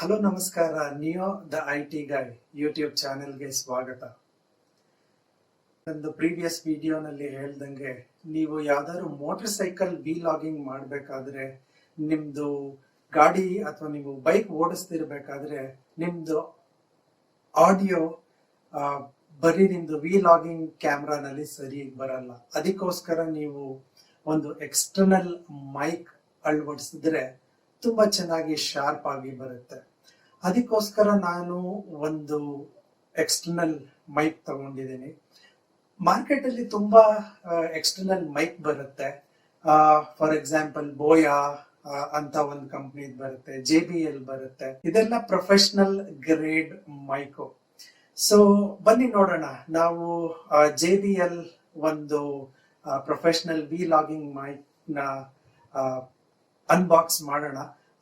Hello ನಮಸ್ಕಾರ. Neo the IT Guy YouTube ಚಾನೆಲ್ಗೆ ಸ್ವಾಗತ. ಒಂದು ಪ್ರೀವಿಯಸ್ ವಿಡಿಯೋನಲ್ಲಿ ಹೇಳ್ದಂಗೆ ನೀವು ಯಾವ್ದಾದ್ರು ಮೋಟರ್ ಸೈಕಲ್ ಲಾಗಿಂಗ್ ಮಾಡಬೇಕಾದ್ರೆ, ನಿಮ್ದು ಗಾಡಿ ಅಥವಾ ನೀವು ಬೈಕ್ ಓಡಿಸ್ತಿರ್ಬೇಕಾದ್ರೆ ನಿಮ್ದು ಆಡಿಯೋ ಬರೀ ನಿಮ್ದು ಲಾಗಿಂಗ್ ಕ್ಯಾಮ್ರಾನಲ್ಲಿ ಸರಿ ಬರಲ್ಲ. ಅದಕ್ಕೋಸ್ಕರ ನೀವು ಒಂದು ಎಕ್ಸ್ಟರ್ನಲ್ ಮೈಕ್ ಅಳವಡಿಸಿದ್ರೆ ತುಂಬಾ ಚೆನ್ನಾಗಿ ಶಾರ್ಪ್ ಆಗಿ ಬರುತ್ತೆ. ಅದಕ್ಕೋಸ್ಕರ ನಾನು ಒಂದು ಎಕ್ಸ್ಟರ್ನಲ್ ಮೈಕ್ ತಗೊಂಡಿದ್ದೀನಿ. ಮಾರ್ಕೆಟ್ ಅಲ್ಲಿ ತುಂಬಾ ಎಕ್ಸ್ಟರ್ನಲ್ ಮೈಕ್ ಬರುತ್ತೆ. ಫಾರ್ ಎಕ್ಸಾಂಪಲ್ ಬೋಯಾ ಅಂತ ಒಂದು ಕಂಪ್ನಿ ಬರುತ್ತೆ, JBL ಬರುತ್ತೆ. ಇದೆಲ್ಲ ಪ್ರೊಫೆಷನಲ್ ಗ್ರೇಡ್ ಮೈಕ್. ಸೊ ಬನ್ನಿ ನೋಡೋಣ, ನಾವು JBL ಒಂದು ಪ್ರೊಫೆಷನಲ್ ಲಾಗಿಂಗ್ ಮೈಕ್ ನ ಅನ್ಬಾಕ್ಸ್ ಮಾಡೋಣ.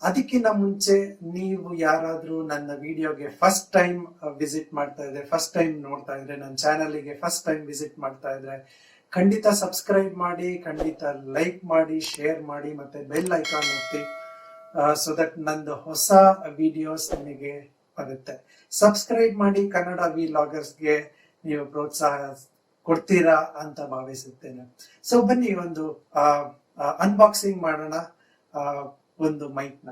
ಅದಕ್ಕಿಂತ ಮುಂಚೆ ನೀವು ಯಾರಾದ್ರೂ ನನ್ನ ವಿಡಿಯೋಗೆ ಫಸ್ಟ್ ಟೈಮ್ ವಿಸಿಟ್ ಮಾಡ್ತಾ ಇದ್ರೆ, ಫಸ್ಟ್ ಟೈಮ್ ನೋಡ್ತಾ ಇದ್ರೆ, ನನ್ನ ಚಾನಲ್ಗೆ ಫಸ್ಟ್ ಟೈಮ್ ವಿಸಿಟ್ ಮಾಡ್ತಾ ಇದ್ರೆ ಖಂಡಿತ ಸಬ್ಸ್ಕ್ರೈಬ್ ಮಾಡಿ, ಖಂಡಿತ ಲೈಕ್ ಮಾಡಿ, ಶೇರ್ ಮಾಡಿ, ಮತ್ತೆ ಬೆಲ್ ಐಕಾನ್ ಒತ್ತಿ, ಸೊ ದಟ್ ನಂದು ಹೊಸ ವಿಡಿಯೋಸ್ ನಿಮಗೆ ಬರುತ್ತೆ. ಸಬ್ಸ್ಕ್ರೈಬ್ ಮಾಡಿ. ಕನ್ನಡ ವ್ಲಾಗರ್ಸ್ಗೆ ನೀವು ಪ್ರೋತ್ಸಾಹ ಕೊಡ್ತೀರಾ ಅಂತ ಭಾವಿಸುತ್ತೇನೆ. ಸೊ ಬನ್ನಿ ಒಂದು ಅನ್ಬಾಕ್ಸಿಂಗ್ ಮಾಡೋಣ ಒಂದು ಮೈಕ್ ನ.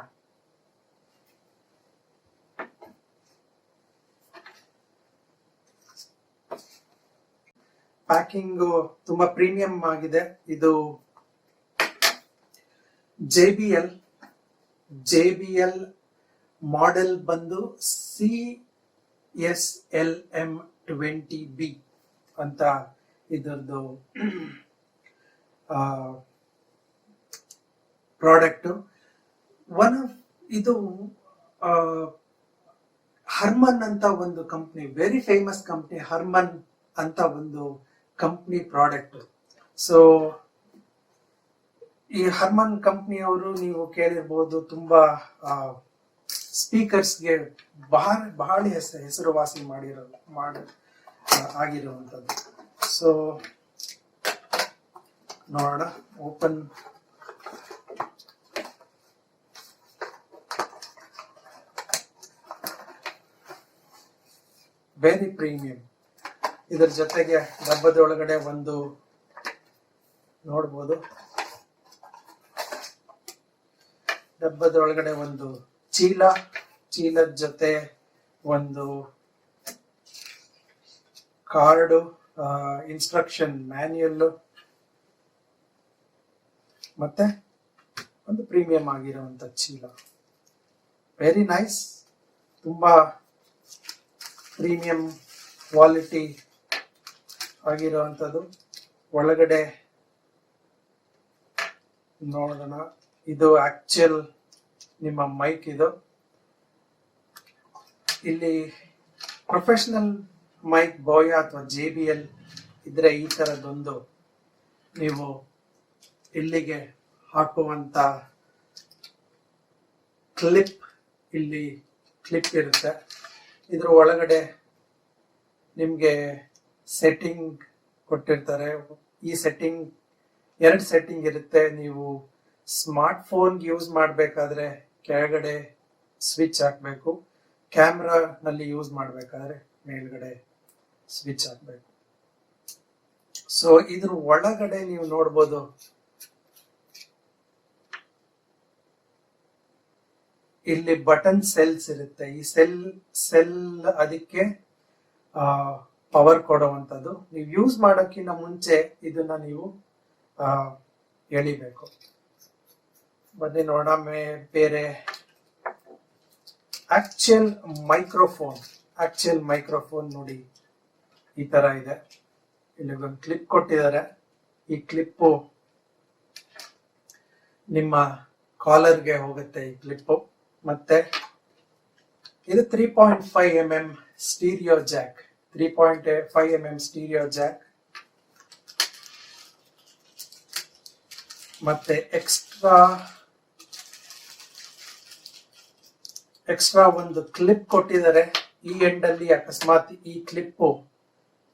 ಪ್ಯಾಕಿಂಗ್ ತುಂಬಾ ಪ್ರೀಮಿಯಂ ಆಗಿದೆ. ಇದು JBL ಮಾಡೆಲ್ ಬಂದು CSLM20B ಅಂತ ಇದರದ್ದು ಪ್ರಾಡಕ್ಟ್. ಇದು ಹರ್ಮನ್ ಅಂತ ಒಂದು company, very famous company, Harman ಅಂತ ಒಂದು ಕಂಪ್ನಿ ಪ್ರಾಡಕ್ಟ್. ಸೊ ಈ ಹರ್ಮನ್ ಕಂಪ್ನಿಯವರು ನೀವು ಕೇಳಿರ್ಬೋದು, ತುಂಬಾ ಸ್ಪೀಕರ್ಸ್ಗೆ ಬಹಳ ಹೆಸರುವಾಸಿ ಆಗಿರುವಂತದ್ದು. ಸೊ ನೋಡೋಣ, ಓಪನ್. Very premium. ಇದರ ಜೊತೆಗೆ ಡಬ್ಬದ ಒಳಗಡೆ ಒಂದು ನೋಡ್ಬೋದು, ಡಬ್ಬದ ಒಳಗಡೆ ಒಂದು ಚೀಲದ ಜೊತೆ ಒಂದು ಕಾರ್ಡು, ಇನ್ಸ್ಟ್ರಕ್ಷನ್ ಮ್ಯಾನ್ಯುಯಲ್, ಮತ್ತೆ ಒಂದು ಪ್ರೀಮಿಯಂ ಆಗಿರುವಂತ ಚೀಲ. ವೆರಿ ನೈಸ್, ತುಂಬಾ ಪ್ರೀಮಿಯಂ ಕ್ವಾಲಿಟಿ ಆಗಿರುವಂಥದ್ದು. ಒಳಗಡೆ ನೋಡೋಣ, ಇದು ಆಕ್ಚುಯಲ್ ನಿಮ್ಮ ಮೈಕ್. ಇದು ಇಲ್ಲಿ ಪ್ರೊಫೆಷನಲ್ ಮೈಕ್ ಬೋಯಾ ಅಥವಾ JBL ಇದ್ರೆ ಈ ತರದೊಂದು ನೀವು ಇಲ್ಲಿಗೆ ಹಾಕುವಂತ ಇಲ್ಲಿ ಕ್ಲಿಪ್ ಇರುತ್ತೆ. ಇದ್ರ ಒಳಗಡೆ ನಿಮ್ಗೆ ಸೆಟ್ಟಿಂಗ್ ಕೊಟ್ಟಿರ್ತಾರೆ. ಈ ಎರಡು ಸೆಟ್ಟಿಂಗ್ ಇರುತ್ತೆ. ನೀವು ಸ್ಮಾರ್ಟ್ ಫೋನ್ ಯೂಸ್ ಮಾಡ್ಬೇಕಾದ್ರೆ ಕೆಳಗಡೆ ಸ್ವಿಚ್ ಹಾಕ್ಬೇಕು, ಕ್ಯಾಮ್ರಾ ನಲ್ಲಿ ಯೂಸ್ ಮಾಡ್ಬೇಕಾದ್ರೆ ಮೇಲ್ಗಡೆ ಸ್ವಿಚ್ ಹಾಕ್ಬೇಕು. ಸೊ ಇದ್ರ ಒಳಗಡೆ ನೀವು ನೋಡ್ಬೋದು, ಇಲ್ಲಿ ಬಟನ್ ಸೆಲ್ಸ್ ಇರುತ್ತೆ. ಈ ಸೆಲ್ ಅದಕ್ಕೆ ಪವರ್ ಕೊಡುವಂಥದ್ದು. ನೀವು ಯೂಸ್ ಮಾಡೋಕ್ಕಿಂತ ಮುಂಚೆ ಇದನ್ನ ನೀವು ಎಳಿಬೇಕು. ಬನ್ನಿ ನೋಡೋಣ ಬೇರೆ ಆಕ್ಚುಯಲ್ ಮೈಕ್ರೋಫೋನ್ ನೋಡಿ ಈ ತರ ಇದೆ. ಇಲ್ಲಿ ಒಂದು ಕ್ಲಿಪ್ ಕೊಟ್ಟಿದ್ದಾರೆ. ಈ ಕ್ಲಿಪ್ಪು ನಿಮ್ಮ ಕಾಲರ್ಗೆ ಹೋಗುತ್ತೆ ಈ ಕ್ಲಿಪ್ಪು. ಮತ್ತೆ ಇದು 3.5 mm stereo Jack, 3.5 mm stereo Jack. ಮತ್ತೆ ಎಕ್ಸ್ಟ್ರಾ ಒಂದು ಕ್ಲಿಪ್ ಕೊಟ್ಟಿದ್ದಾರೆ. ಈ ಎಂಡ್ ಅಲ್ಲಿ ಅಕಸ್ಮಾತ್ ಈ ಕ್ಲಿಪ್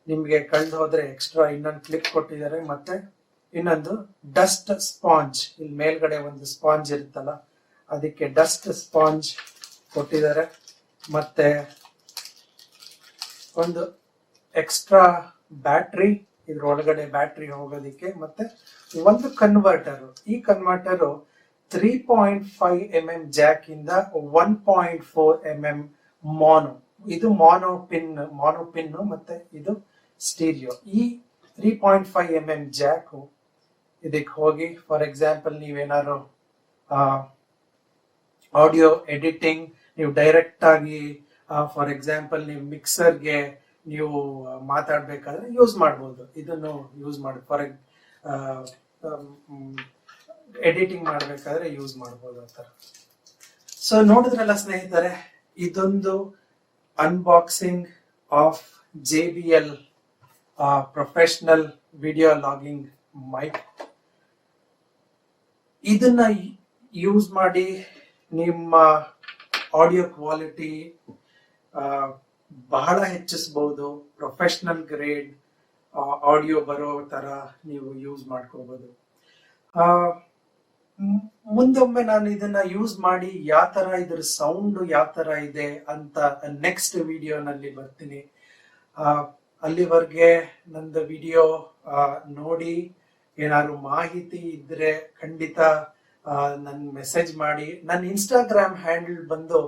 ನಿಮ್ಗೆ ಕಳೆದು ಹೋದ್ರೆ ಎಕ್ಸ್ಟ್ರಾ ಇನ್ನೊಂದು ಕ್ಲಿಪ್ ಕೊಟ್ಟಿದ್ದಾರೆ. ಮತ್ತೆ ಇನ್ನೊಂದು ಡಸ್ಟ್ ಸ್ಪಾಂಜ್, ಇಲ್ಲಿ ಮೇಲ್ಗಡೆ ಒಂದು ಸ್ಪಾಂಜ್ ಇರುತ್ತಲ್ಲ, ಅದಕ್ಕೆ ಡಸ್ಟ್ ಸ್ಪಾಂಜ್ ಕೊಟ್ಟಿದ್ದಾರೆ. ಮತ್ತೆ ಒಂದು ಎಕ್ಸ್ಟ್ರಾ ಬ್ಯಾಟ್ರಿ, ಇದ್ರೊಳಗಡೆ ಬ್ಯಾಟ್ರಿ ಹೋಗೋದಿಕ್ಕೆ, ಮತ್ತೆ ಒಂದು ಕನ್ವರ್ಟರ್. ಈ ಕನ್ವರ್ಟರ್ 3.5 mm ಜಾಕ್ ಇಂದ 1.4 mm ಮಾನೋ, ಇದು ಮಾನೋ ಪಿನ್ ಮತ್ತೆ ಇದು ಸ್ಟೀರಿಯೋ. ಈ 3.5 mm ಜಾಕ್ ಇದಕ್ಕೆ ಹೋಗಿ, ಫಾರ್ ಎಕ್ಸಾಂಪಲ್ ನೀವೇನಾದ್ರು ಆಡಿಯೋ ಎಡಿಟಿಂಗ್ ನೀವು ಡೈರೆಕ್ಟ್ ಆಗಿ, ಫಾರ್ ಎಕ್ಸಾಂಪಲ್ ನೀವು ಮಿಕ್ಸರ್ಗೆ ನೀವು ಮಾತಾಡ್ಬೇಕಾದ್ರೆ ಯೂಸ್ ಮಾಡ್ಬೋದು, ಇದನ್ನು ಯೂಸ್ ಮಾಡಿ. ಫಾರ್ ಎಡಿಟಿಂಗ್ ಮಾಡ್ಬೇಕಾದ್ರೆ ಯೂಸ್ ಮಾಡ್ಬೋದು ಆ ತರ. ಸೊ ನೋಡಿದ್ರಲ್ಲ ಸ್ನೇಹಿತರೆ, ಇದೊಂದು unboxing of JBL professional video logging mic. ಇದನ್ನ ಯೂಸ್ ಮಾಡಿ ನಿಮ್ಮ ಆಡಿಯೋ ಕ್ವಾಲಿಟಿ ಬಹಳ ಹೆಚ್ಚಿಸಬಹುದು. ಪ್ರೊಫೆಷನಲ್ ಗ್ರೇಡ್ ಆಡಿಯೋ ಬರೋ ತರ ನೀವು ಯೂಸ್ ಮಾಡ್ಕೋಬಹುದು. ಮುಂದೊಮ್ಮೆ ನಾನು ಇದನ್ನ ಯೂಸ್ ಮಾಡಿ ಯಾವ ತರ ಇದ್ರ ಸೌಂಡ್ ಯಾವ ತರ ಇದೆ ಅಂತ ನೆಕ್ಸ್ಟ್ ವಿಡಿಯೋನಲ್ಲಿ ಬರ್ತೀನಿ. ಅಲ್ಲಿವರೆಗೆ ನಂದು ವಿಡಿಯೋ ನೋಡಿ ಏನಾದ್ರು ಮಾಹಿತಿ ಇದ್ರೆ ಖಂಡಿತ ನನ್ ಮೆಸೇಜ್ ಮಾಡಿ. ನನ್ನ ಇನ್ಸ್ಟಾಗ್ರಾಮ್ ಹ್ಯಾಂಡಲ್ ಬಂದು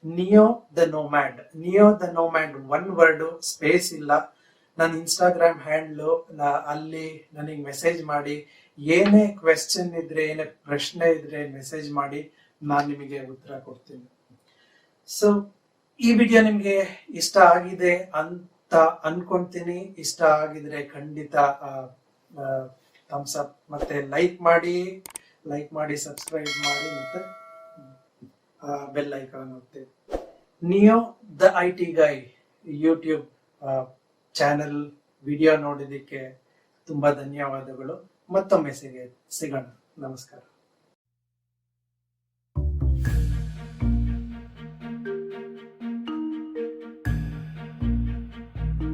Neo the nomad, one word space ಇಲ್ಲ. ನನ್ನ ಇನ್ಸ್ಟಾಗ್ರಾಮ್ ಹ್ಯಾಂಡ್ಲು, ಅಲ್ಲಿ ನನಗೆ ಮೆಸೇಜ್ ಮಾಡಿ. ಏನೇ ಕ್ವೆಶ್ಚನ್ ಇದ್ರೆ, ಏನೇ ಪ್ರಶ್ನೆ ಇದ್ರೆ ಮೆಸೇಜ್ ಮಾಡಿ, ನಾನು ನಿಮಗೆ ಉತ್ತರ ಕೊಡ್ತೀನಿ. ಸೊ ಈ ವಿಡಿಯೋ ನಿಮ್ಗೆ ಇಷ್ಟ ಆಗಿದೆ ಅಂತ ಅನ್ಕೊಂತೀನಿ. ಇಷ್ಟ ಆಗಿದ್ರೆ ಖಂಡಿತ ಥಮ್ಸ್ ಅಪ್ ಮತ್ತೆ ಲೈಕ್ ಮಾಡಿ ಸಬ್ಸ್ಕ್ರೈಬ್ ಮಾಡಿ, ಮತ್ತೆ ಬೆಲ್ ಐಕಾನ್ ಒತ್ತಿ. Neo the IT guy YouTube channel video ನೋಡಿದಕ್ಕೆ ತುಂಬಾ ಧನ್ಯವಾದಗಳು. ಮತ್ತೊಮ್ಮೆ ಸಿಗೋಣ. ನಮಸ್ಕಾರ.